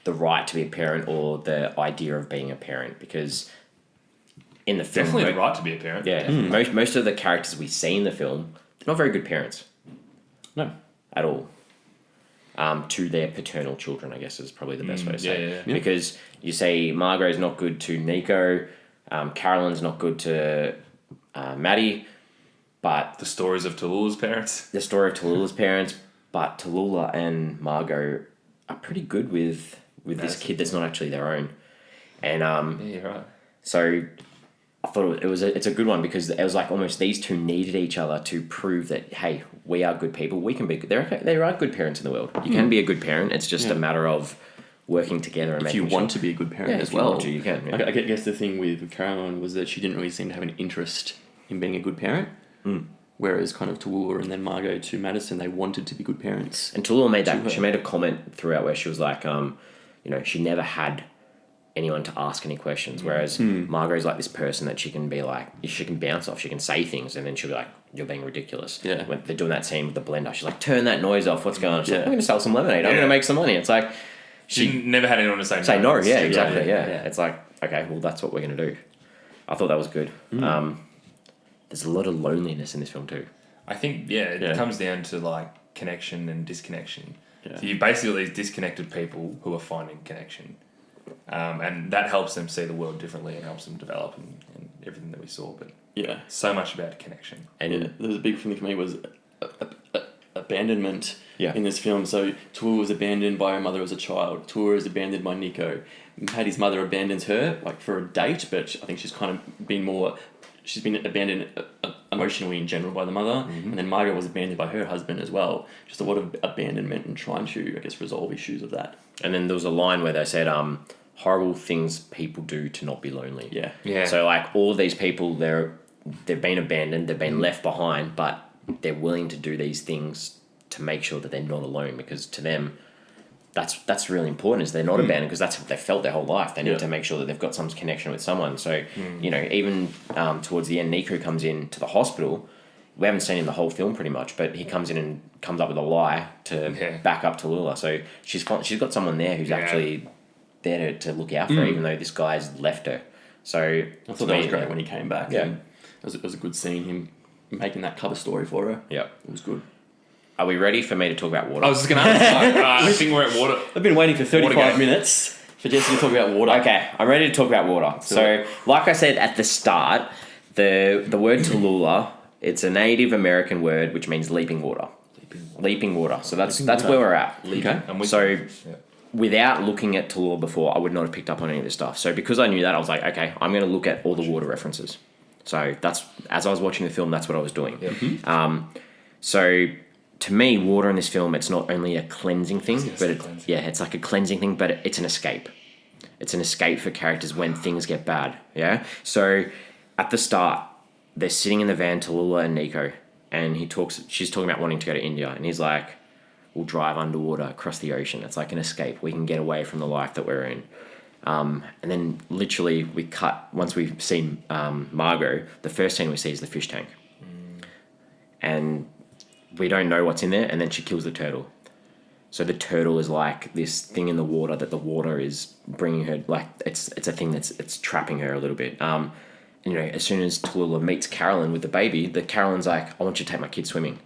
the right to be a parent or the idea of being a parent, because... in the film, definitely the right to be a parent. Yeah, most of the characters we see in the film, they're not very good parents. No, at all. to their paternal children, I guess is probably the best way to say it. Yeah. Because you say Margot's not good to Nico, Carolyn's not good to Maddie, but... The stories of Tallulah's parents. The story of Tallulah's parents, but Tallulah and Margot are pretty good with this kid that's not actually their own. And yeah, you're right. so I thought it's a good one because it was like almost these two needed each other to prove that, hey, we are good people. We can be good. There are good parents in the world. You can be a good parent. It's just a matter of working together and if making you want to be a good parent as well. If you want to, you can. Yeah. I guess the thing with Caroline was that she didn't really seem to have an interest in being a good parent. Whereas kind of Tallulah and then Margot to Madison, they wanted to be good parents. And Tallulah made that. She made a comment throughout where she was like, she never had anyone to ask any questions. Whereas Margot's like this person that she can be like, she can bounce off. She can say things, and then she'll be like, "You're being ridiculous." Yeah. When they're doing that scene with the blender, she's like, "Turn that noise off. What's going on?" She's like, "I'm going to sell some lemonade. I'm going to make some money." It's like She never had anyone to say no. Say no. Yeah, exactly. Yeah. It's like, okay, well, that's what we're going to do. I thought that was good. There's a lot of loneliness in this film too. I think, it comes down to like connection and disconnection. Yeah. So you basically these disconnected people who are finding connection. And that helps them see the world differently and helps them develop and everything that we saw. But so much about connection. And there was a big thing for me was abandonment in this film. So Tallulah was abandoned by her mother as a child. Tallulah is abandoned by Nico. Maddie's mother abandons her like for a date, but I think she's kind of been more... She's been abandoned emotionally in general by the mother, and then Margot was abandoned by her husband as well. Just a lot of abandonment and trying to, I guess, resolve issues of that. And then there was a line where they said, horrible things people do to not be lonely. Yeah. So like all of these people, they've been abandoned, they've been left behind, but they're willing to do these things to make sure that they're not alone, because to them, that's really important, is they're not abandoned, because that's what they've felt their whole life. They need to make sure that they've got some connection with someone. So, even towards the end, Nico comes in to the hospital. We haven't seen him the whole film pretty much, but he comes in and comes up with a lie to back up Tallulah. So she's got someone there who's actually there to look out for her, even though this guy's left her. So I thought that was great when he came back. Yeah. And it was a good scene, him making that cover story for her. Yeah. It was good. Are we ready for me to talk about water? I was just going to ask, I think we're at water. I've been waiting for 35 minutes for Jesse to talk about water. Okay, I'm ready to talk about water. So, like I said at the start, the word Tallulah, it's a Native American word which means leaping water. Leaping water. So that's where we're at. Okay. Without looking at Tallulah before, I would not have picked up on any of this stuff. So because I knew that, I was like, okay, I'm going to look at all the water references. So that's, as I was watching the film, that's what I was doing. Yep. So to me, water in this film, it's not only a cleansing thing, but it's like a cleansing thing, but it's an escape. It's an escape for characters when things get bad. Yeah. So at the start, they're sitting in the van, Tallulah and Nico, and she's talking about wanting to go to India, and he's like, we'll drive underwater across the ocean. It's like an escape. We can get away from the life that we're in. And then literally we cut, once we've seen Margot, the first scene we see is the fish tank. And we don't know what's in there, and then she kills the turtle. So the turtle is like this thing in the water that the water is bringing her, like it's a thing it's trapping her a little bit. As soon as Tallulah meets Carolyn with the baby, Carolyn's like, I want you to take my kid swimming.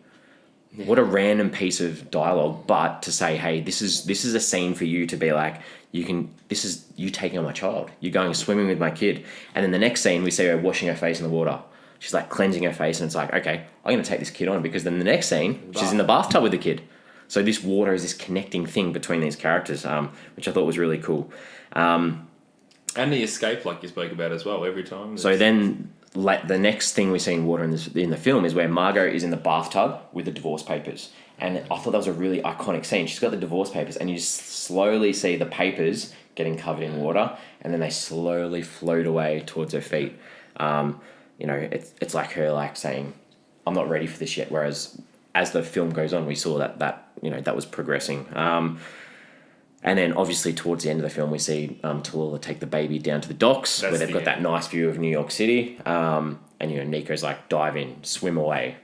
Yeah. What a random piece of dialogue, but to say, hey, this is a scene for you to be like, this is you taking on my child. You're going swimming with my kid. And then the next scene, we see her washing her face in the water. She's like cleansing her face, and it's like, okay, I'm going to take this kid on, because then the next scene, she's in the bathtub with the kid. So this water is this connecting thing between these characters, which I thought was really cool. And the escape, like you spoke about as well, every time. So then, like the next thing we see in water in the film is where Margot is in the bathtub with the divorce papers. And I thought that was a really iconic scene. She's got the divorce papers, and you slowly see the papers getting covered in water, and then they slowly float away towards her feet. It's like her like saying, I'm not ready for this yet. Whereas as the film goes on, we saw that was progressing. And then obviously towards the end of the film, we see Tallulah take the baby down to the docks where they've got that nice view of New York City. And Nico's like, dive in, swim away.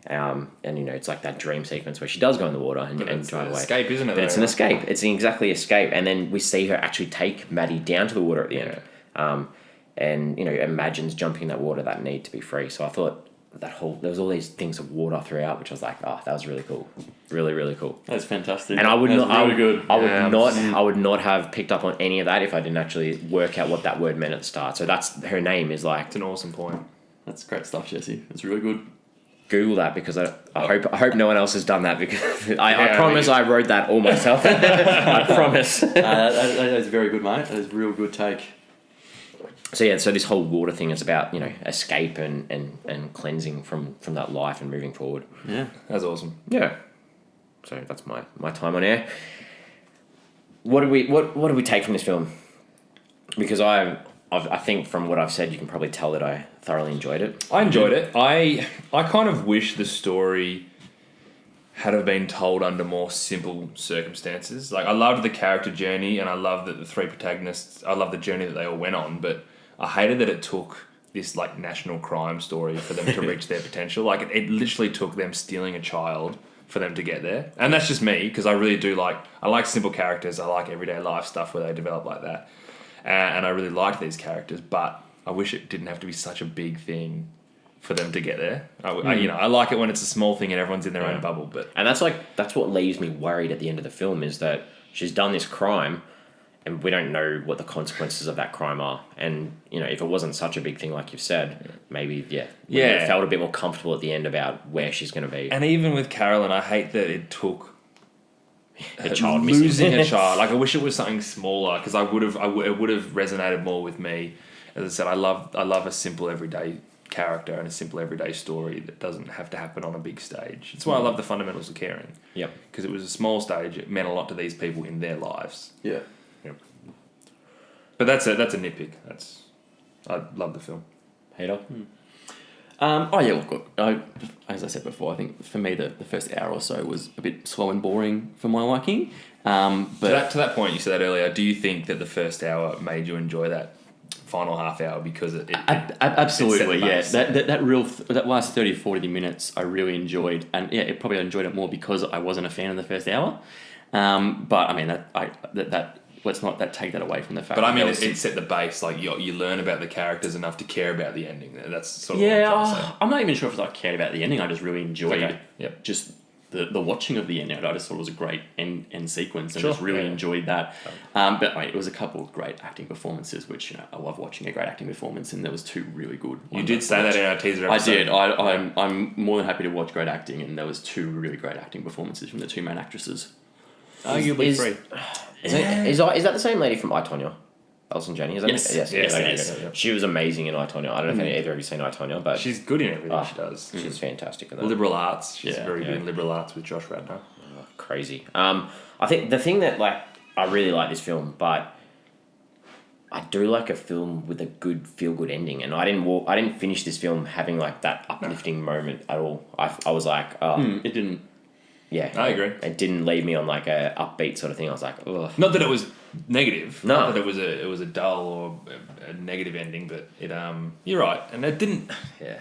It's like that dream sequence where she does go in the water and drive away. Escape, isn't it? But it's an escape. It's exactly escape. And then we see her actually take Maddie down to the water at the end. And imagines jumping in that water, that need to be free. So I thought there was all these things of water throughout, which I was like, oh, that was really cool, really really cool. That's fantastic. And I would not, really good. I would not have picked up on any of that if I didn't actually work out what that word meant at the start. So that's her name is like. It's an awesome point. That's great stuff, Jesse. It's really good. Google that because I hope no one else has done that because I promise I wrote that all myself. I promise. That is very good, mate. That is a real good take. So this whole water thing is about, escape and cleansing from that life and moving forward. Yeah. That's awesome. Yeah. So that's my time on air. What do we take from this film? Because I think from what I've said, you can probably tell that I thoroughly enjoyed it. I enjoyed it. I kind of wish the story had have been told under more simple circumstances. Like, I loved the character journey, and I loved that the three protagonists, I loved the journey that they all went on, but I hated that it took this, like, national crime story for them to reach their potential. Like, it literally took them stealing a child for them to get there. And that's just me, because I really do I like simple characters. I like everyday life stuff where they develop like that. And I really liked these characters, but I wish it didn't have to be such a big thing for them to get there. I like it when it's a small thing and everyone's in their own bubble. And that's what leaves me worried at the end of the film is that she's done this crime and we don't know what the consequences of that crime are. And, if it wasn't such a big thing like you've said, maybe, we felt a bit more comfortable at the end about where she's going to be. And even with Carolyn, I hate that it took a child losing a child. Like, I wish it was something smaller because it would have resonated more with me. As I said, I love a simple everyday character and a simple everyday story that doesn't have to happen on a big stage. It's why I love the fundamentals of caring. Yep. Because it was a small stage. It meant a lot to these people in their lives. Yeah. Yep. But that's a nitpick. I love the film. Heder? Look, as I said before, I think for me the first hour or so was a bit slow and boring for my liking. But to that point, you said that earlier, do you think that the first hour made you enjoy that final half hour because it absolutely, it set the base? That last 30 to 40 minutes I really enjoyed, and it probably enjoyed it more because I wasn't a fan of the first hour. But I mean let's not take that away from the fact. But I mean, it set the base. Like you learn about the characters enough to care about the ending. That's sort of what I'm trying to say. I'm not even sure if I cared about the ending. I just really enjoyed Yep. just the watching of the ending. I just thought it was a great end sequence and just really enjoyed that. But it was a couple of great acting performances, which I love watching a great acting performance, and there was two really good. You did say that in our teaser episode. I did. I'm more than happy to watch great acting, and there was two really great acting performances from the two main actresses. Arguably three. Is that the same lady from I, Tonya? Allison Janney? Is that Yes. She was amazing in I, Tonya. I don't know if either of you seen I, Tonya, but She's good in everything she does. she's fantastic in that. Liberal arts. She's very good in liberal arts with Josh Radnor. Crazy. I think the thing that I really like this film, but I do like a film with a good feel-good ending, and I didn't finish this film having that uplifting moment at all. I was like, It didn't. Yeah, I agree. It didn't leave me on a upbeat sort of thing. I was like, ugh. Not that it was negative. No. Not that it was a dull or a negative ending, but it you're right, and it didn't. Yeah.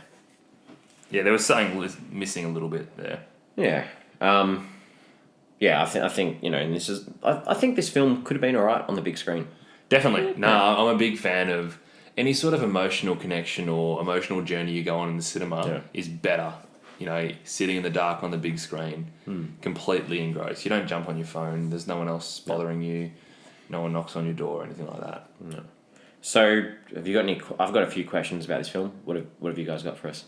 Yeah, there was something missing a little bit there. Yeah. I think and this is. I think this film could have been alright on the big screen. Definitely. No, I'm a big fan of any sort of emotional connection or emotional journey you go on in the cinema is better. Sitting in the dark on the big screen, completely engrossed. You don't jump on your phone. There's no one else bothering you. No one knocks on your door or anything like that. No. So, have you got any? I've got a few questions about this film. What have you guys got for us?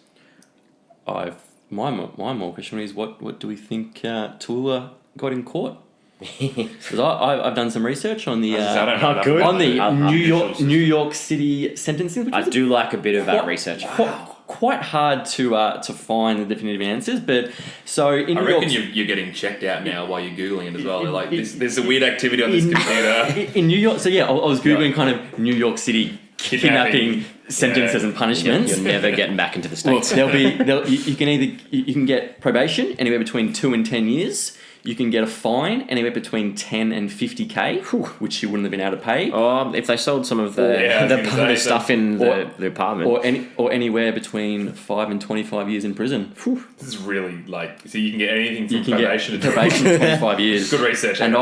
My more question is what do we think Tallulah got in court? Because I've done some research on the New York City sentencing. I do like a bit of that research. Quite hard to find the definitive answers, but so in I New reckon York, you're getting checked out now while you're googling it as well. They're like, there's a weird activity on this computer in New York. So I was googling kind of New York City kidnapping sentences and punishments. You're never getting back into the States. Look, you can get probation anywhere between 2 and 10 years. You can get a fine anywhere between 10 and 50k, which you wouldn't have been able to pay. If they sold some of the stuff in the apartment, or anywhere between 5 and 25 years in prison. This is really so you can get anything from probation to 25 years. Good research. And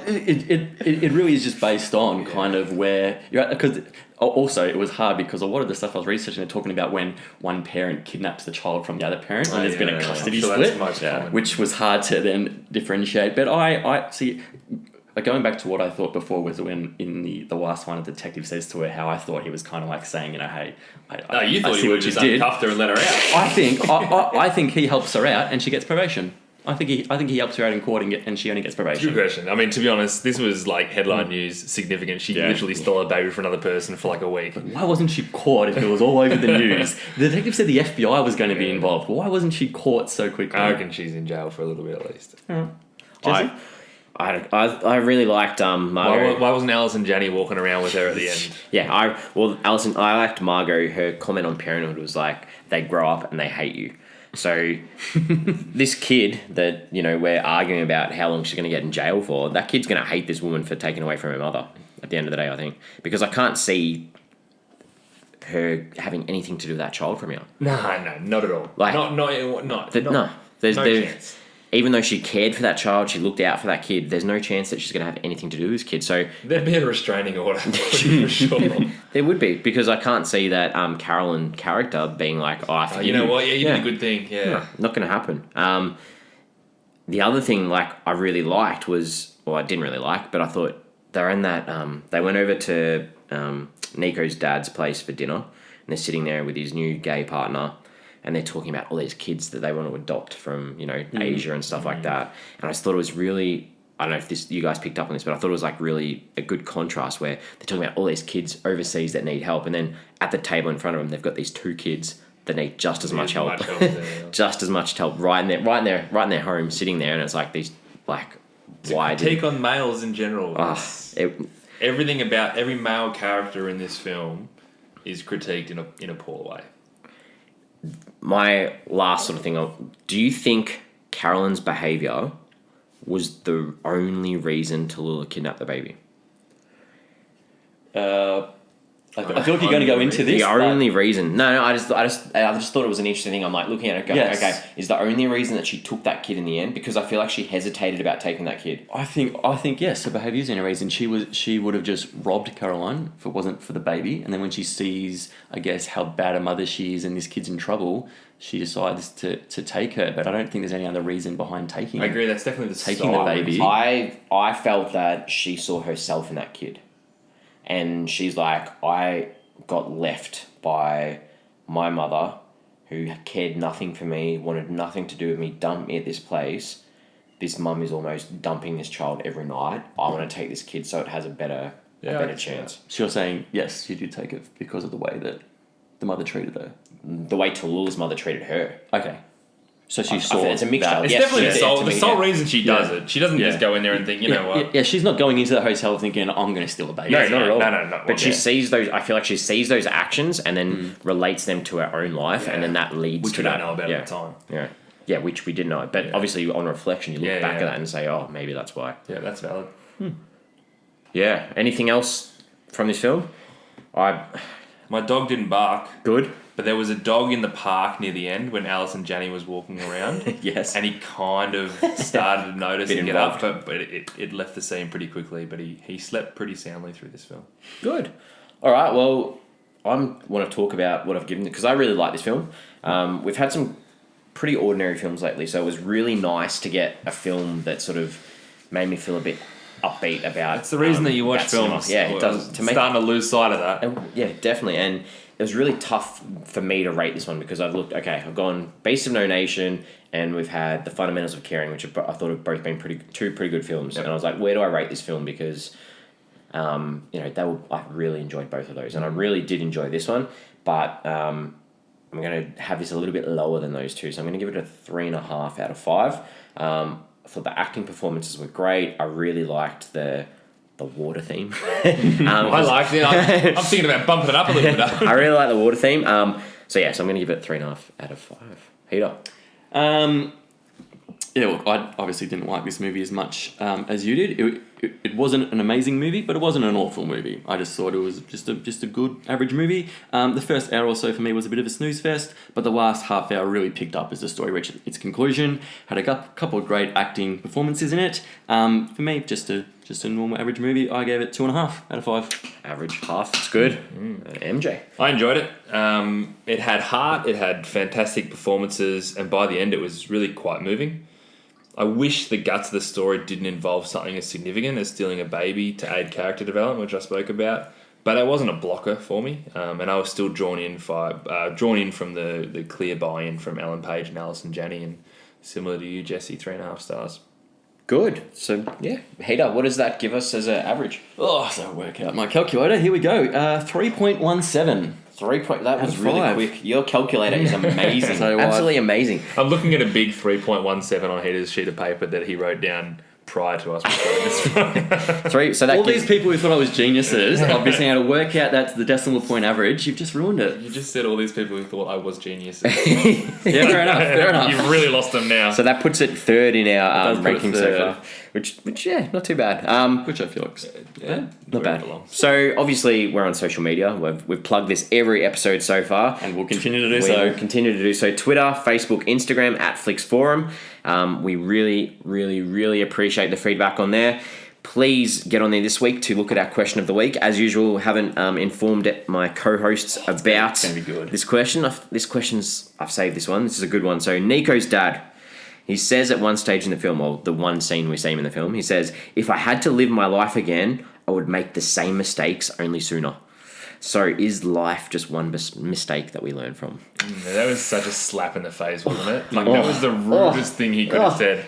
it really is just based on kind of where you're at, because Also, it was hard because a lot of the stuff I was researching, they're talking about when one parent kidnaps the child from the other parent, and there's been a custody split, which was hard to then differentiate. But I see. Going back to what I thought before was when in the last one, the detective says to her how I thought he was kind of like saying, hey, you thought he would have just uncuffed her and let her out. I think he helps her out and she gets probation. I think he helps her out in court and she only gets probation. Good question. I mean, to be honest, this was like headline news significant. She literally stole a baby from another person for like a week. But why wasn't she caught if it was all over the news? The detective said the FBI was going to be involved. Why wasn't she caught so quickly? I reckon she's in jail for a little bit at least. Jesse? I really liked Margot. Why wasn't Allison Janney walking around with her at the end? Allison, I liked Margot. Her comment on Parenthood was like, they grow up and they hate you. So this kid that, we're arguing about how long she's going to get in jail for, that kid's going to hate this woman for taking away from her mother at the end of the day, I think. Because I can't see her having anything to do with that child from here. No, not at all. Like, there's no chance. Even though she cared for that child, she looked out for that kid, there's no chance that she's going to have anything to do with this kid. So there'd be a restraining order for sure. There would be, because I can't see that Carolyn character being like, I forgive you. You know what? Yeah, you did a good thing. Yeah. No, not going to happen. The other thing, I really liked was, I didn't really like, but I thought they're in that, they went over to Nico's dad's place for dinner, and they're sitting there with his new gay partner, and they're talking about all these kids that they want to adopt from, Asia and stuff like that. And I just thought it was really, I don't know if you guys picked up on this, but I thought it was really a good contrast where they're talking about all these kids overseas that need help. And then at the table in front of them, they've got these two kids that need just as much help. Just as much help right in their home, sitting there. And it's like these, why critique on males in general. Everything about every male character in this film is critiqued in a poor way. My last sort of thing, do you think Carolyn's behaviour was the only reason Tallulah kidnapped the baby? I feel like you're going to go into this. The only reason. No, I just thought it was an interesting thing. I'm looking at it going, okay, is the only reason that she took that kid in the end? Because I feel like she hesitated about taking that kid. I think yes, her behaviour is the only reason. She would have just robbed Caroline if it wasn't for the baby. And then when she sees, I guess, how bad a mother she is and this kid's in trouble, she decides to take her. But I don't think there's any other reason behind taking her. I agree, that's definitely taking the baby. I felt that she saw herself in that kid. And she's like, I got left by my mother, who cared nothing for me, wanted nothing to do with me, dumped me at this place. This mum is almost dumping this child every night. I want to take this kid so it has a better chance. So you're saying, yes, you did take it because of the way that the mother treated her? The way Tallulah's mother treated her. Okay. So she saw it's a mixture. It's definitely the sole reason she does it. She doesn't just go in there and think, you know what? Yeah, she's not going into the hotel thinking, I'm going to steal a baby. No, not at all. No. But she sees those, I feel like she sees those actions and then relates them to her own life, and then that leads to that. Which we don't know about at the time. Yeah, which we didn't know. But obviously on reflection, you look back at that and say, oh, maybe that's why. Yeah, that's valid. Yeah. Anything else from this film? My dog didn't bark. Good. But there was a dog in the park near the end when Allison and Janney was walking around. Yes. And he kind of started to notice and get up, but it left the scene pretty quickly. But he slept pretty soundly through this film. Good. All right, well, I want to talk about what I've given it, because I really like this film. We've had some pretty ordinary films lately, so it was really nice to get a film that sort of made me feel a bit upbeat about. It's the reason that you watch films. Yeah, it does. To me, starting to lose sight of that. Yeah, definitely. And it was really tough for me to rate this one because I've gone Beast of No Nation, and we've had The Fundamentals of Caring, which I thought have both been two pretty good films. Yep. And I was like, where do I rate this film? Because, I really enjoyed both of those, and I really did enjoy this one. But I'm going to have this a little bit lower than those two, so I'm going to give it a 3.5 out of 5. I thought the acting performances were great. I really liked the water theme. I liked it. I'm thinking about bumping it up a little bit. I really like the water theme. So I'm going to give it 3.5 out of 5. Heder. Look, I obviously didn't like this movie as much as you did. It wasn't an amazing movie, but it wasn't an awful movie. I just thought it was just a good average movie. The first hour or so for me was a bit of a snooze fest, but the last half hour really picked up as the story reached its conclusion. Had a couple of great acting performances in it. For me, just a normal average movie. I gave it 2.5 out of 5. average, half. It's good. MJ. I enjoyed it. It had heart, it had fantastic performances, and by the end it was really quite moving. I wish the guts of the story didn't involve something as significant as stealing a baby to aid character development, which I spoke about. But that wasn't a blocker for me, and I was still drawn in from the clear buy-in from Ellen Page and Allison Janney, and similar to you, Jesse, 3.5 stars. Good. So, yeah. Heder, what does that give us as an average? Oh, so I'll work out my calculator. Here we go. 3.17. That was really quick. Your calculator is amazing. Absolutely amazing. I'm looking at a big 3.17 on Heder's sheet of paper that he wrote down prior to us recording this. So that all these people who thought I was geniuses, obviously how to work out that's the decimal point average, you've just ruined it. You just said all these people who thought I was geniuses. Yeah, fair enough. You've really lost them now. So that puts it third in our ranking so far. Which, yeah, not too bad. Which I feel like, not bad. So obviously we're on social media. We've plugged this every episode so far, and we'll continue to do We'll continue to do so. Twitter, Facebook, Instagram at Flix Forum. We really, really, really appreciate the feedback on there. Please get on there this week to look at our question of the week. As usual, haven't informed my co-hosts about this question. I've saved this one. This is a good one. So Nico's dad. He says at one stage in the film, or the one scene we see him in the film, he says, "If I had to live my life again, I would make the same mistakes, only sooner." So is life just one mistake that we learn from? That was such a slap in the face, wasn't it? Like, that was the rudest thing he could have said.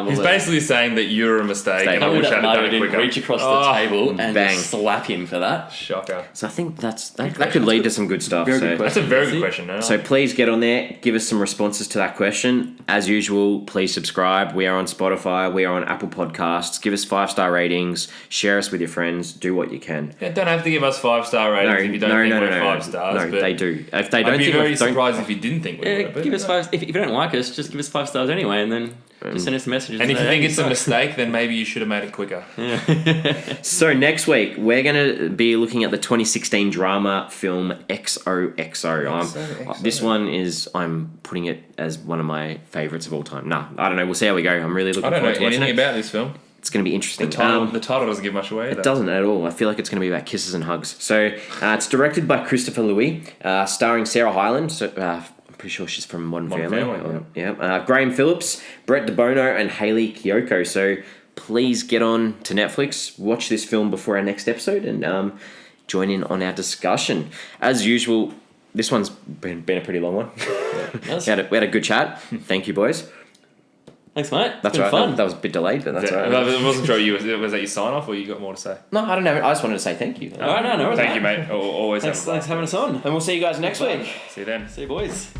He's basically saying that you're a mistake, and I wish I'd have done it quicker. Reach across the table and just slap him for that. Shocker. So I think that could lead to some good stuff. That's a very good question. No? So please get on there, give us some responses to that question. As usual, please subscribe. We are on Spotify, we are on Apple Podcasts. Give us 5-star ratings, share us with your friends, do what you can. Yeah, don't have to give us 5-star ratings if you don't think we're 5 stars. No, they do. If they don't, I'd be very surprised if you didn't think we were. Give us 5. If you don't like us, just give us 5 stars anyway, and then just send us messages. And if you think it's a mistake, then maybe you should have made it quicker. Yeah. So next week we're going to be looking at the 2016 drama film XOXO. This one is, I'm putting it as one of my favourites of all time. I don't know. We'll see how we go. I'm really looking forward to watching it. I don't know anything about this film. It's going to be interesting. The title doesn't give much away. It doesn't at all. I feel like it's going to be about kisses and hugs. So it's directed by Christopher Louis, starring Sarah Hyland. So I'm pretty sure she's from Modern Family. Yeah. Graham Phillips, Brett DeBono, and Hayley Kiyoko. So please get on to Netflix, watch this film before our next episode, and join in on our discussion. As usual, this one's been a pretty long one. we had a good chat. Thank you, boys. Thanks, mate. That's right. Fun. That was a bit delayed, but that's all right. I wasn't sure was that your sign off, or you got more to say? No, I don't know. I just wanted to say thank you. All right, no. Thank you, mate. Always. Thanks for having us on. And we'll see you guys next week. See you then. See you, boys.